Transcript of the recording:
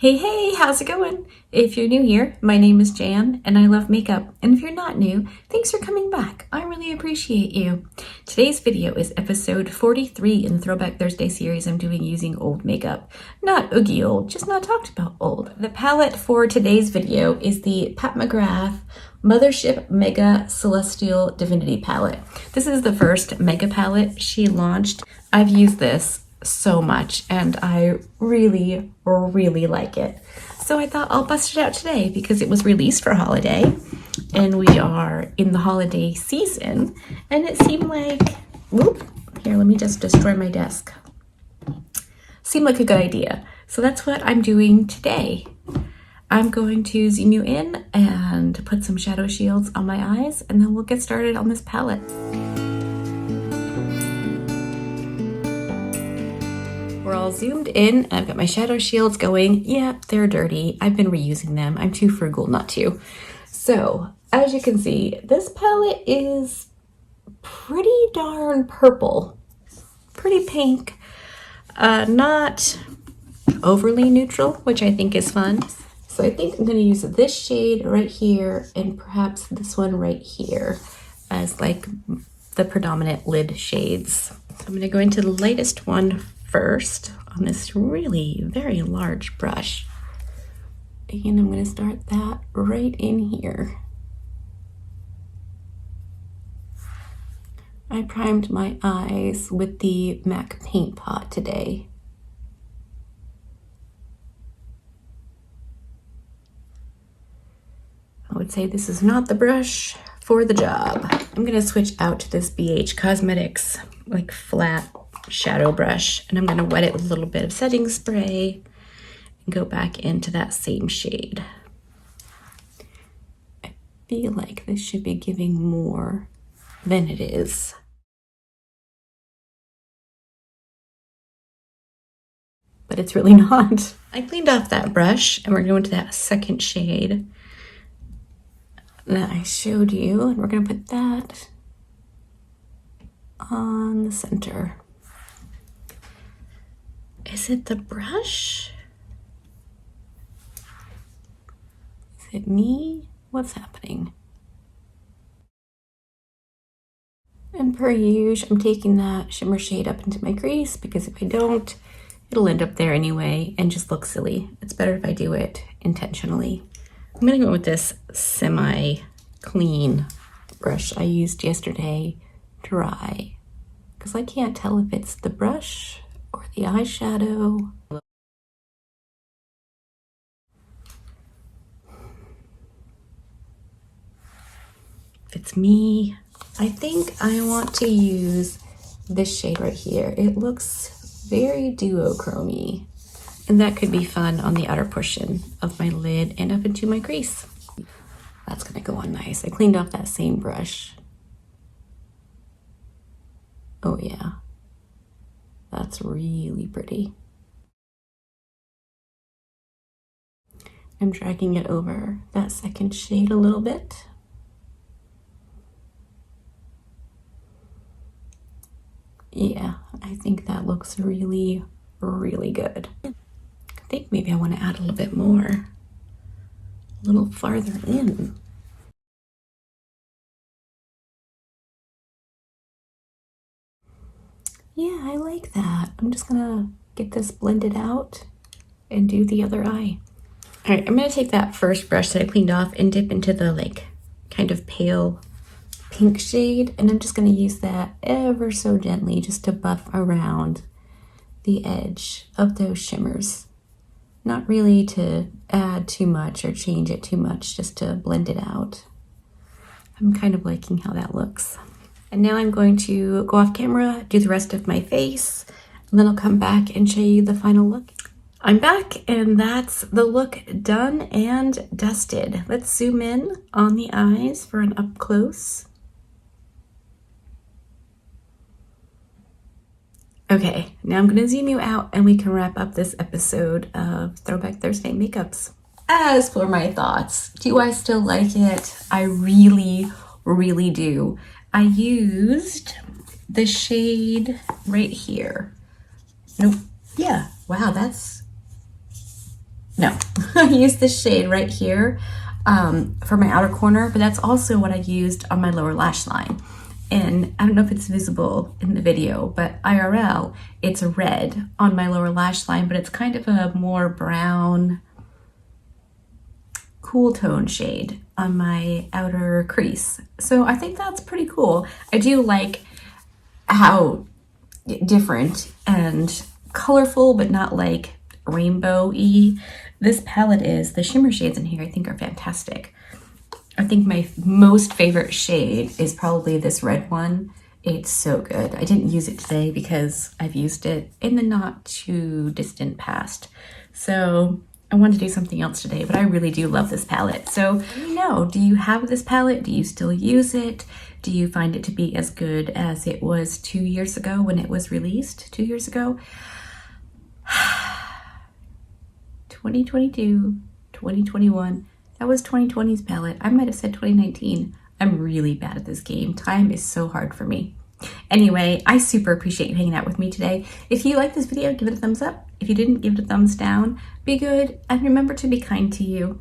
Hey, how's it going? If you're new here, my name is Jan and I love makeup. And if you're not new, thanks for coming back. I really appreciate you. Today's video is episode 43 in the Throwback Thursday series I'm doing using old makeup. Not oogie old, just not talked about old. The palette for today's video is the Pat McGrath Mothership Mega Celestial Divinity palette. This is the first mega palette she launched. I've used this so much and I really like it. So I thought I'll bust it out today because it was released for holiday and we are in the holiday season and it seemed like, whoop, here, let me just destroy my desk. Seemed like a good idea. So that's what I'm doing today. I'm going to zoom you in and put some shadow shields on my eyes and then we'll get started on this palette. We're all zoomed in. I've got my shadow shields going. Yeah, they're dirty. I've been reusing them. I'm too frugal not to. So, as you can see, this palette is pretty darn purple. Pretty pink. Not overly neutral, which I think is fun. So I think I'm going to use this shade right here and perhaps this one right here as like the predominant lid shades. So I'm going to go into the lightest one first on this really very large brush. And I'm going to start that right in here. I primed my eyes with the MAC Paint Pot today. I would say this is not the brush for the job. I'm going to switch out to this BH Cosmetics like flat shadow brush and I'm going to wet it with a little bit of setting spray and go back into that same shade. I feel like this should be giving more than it is. But it's really not. I cleaned off that brush and we're going to that second shade that I showed you and we're going to put that on the center. Is it the brush? Is it me? What's happening? And per usual, I'm taking that shimmer shade up into my crease because if I don't, it'll end up there anyway and just look silly. It's better if I do it intentionally. I'm gonna go with this semi-clean brush I used yesterday, dry, because I can't tell if it's the brush or the eyeshadow. If it's me, I think I want to use this shade right here. It looks very duochrome-y, and that could be fun on the outer portion of my lid and up into my crease. That's gonna go on nice. I cleaned off that same brush. Oh yeah. That's really pretty. I'm dragging it over that second shade a little bit. Yeah, I think that looks really good. I think maybe I want to add a little bit more, a little farther in. Yeah, I like that. I'm just gonna get this blended out and do the other eye. All right, I'm gonna take that first brush that I cleaned off and dip into the like kind of pale pink shade. And I'm just gonna use that ever so gently just to buff around the edge of those shimmers. Not really to add too much or change it too much, just to blend it out. I'm kind of liking how that looks. And now I'm going to go off camera, do the rest of my face, and then I'll come back and show you the final look. I'm back and that's the look done and dusted. Let's zoom in on the eyes for an up close. Okay, now I'm gonna zoom you out and we can wrap up this episode of Throwback Thursday Makeups. As for my thoughts, do I still like it? I really do. I used the shade right here. Nope. Yeah, wow, that's no, I used this shade right here for my outer corner, but that's also what I used on my lower lash line. And I don't know if it's visible in the video, but IRL, it's red on my lower lash line, but it's kind of a more brown, cool tone shade on my outer crease. So I think that's pretty cool. I do like how different and colorful, but not like rainbow-y this palette is. The shimmer shades in here I think are fantastic. I think my most favorite shade is probably this red one. It's so good. I didn't use it today because I've used it in the not too distant past. So I wanted to do something else today, but I really do love this palette. So let me know, do you have this palette? Do you still use it? Do you find it to be as good as it was 2 years ago when it was released? 2 years ago? 2022, 2021. That was 2020's palette. I might have said 2019. I'm really bad at this game. Time is so hard for me. Anyway, I super appreciate you hanging out with me today. If you liked this video, give it a thumbs up. If you didn't, give it a thumbs down. Be good and remember to be kind to you.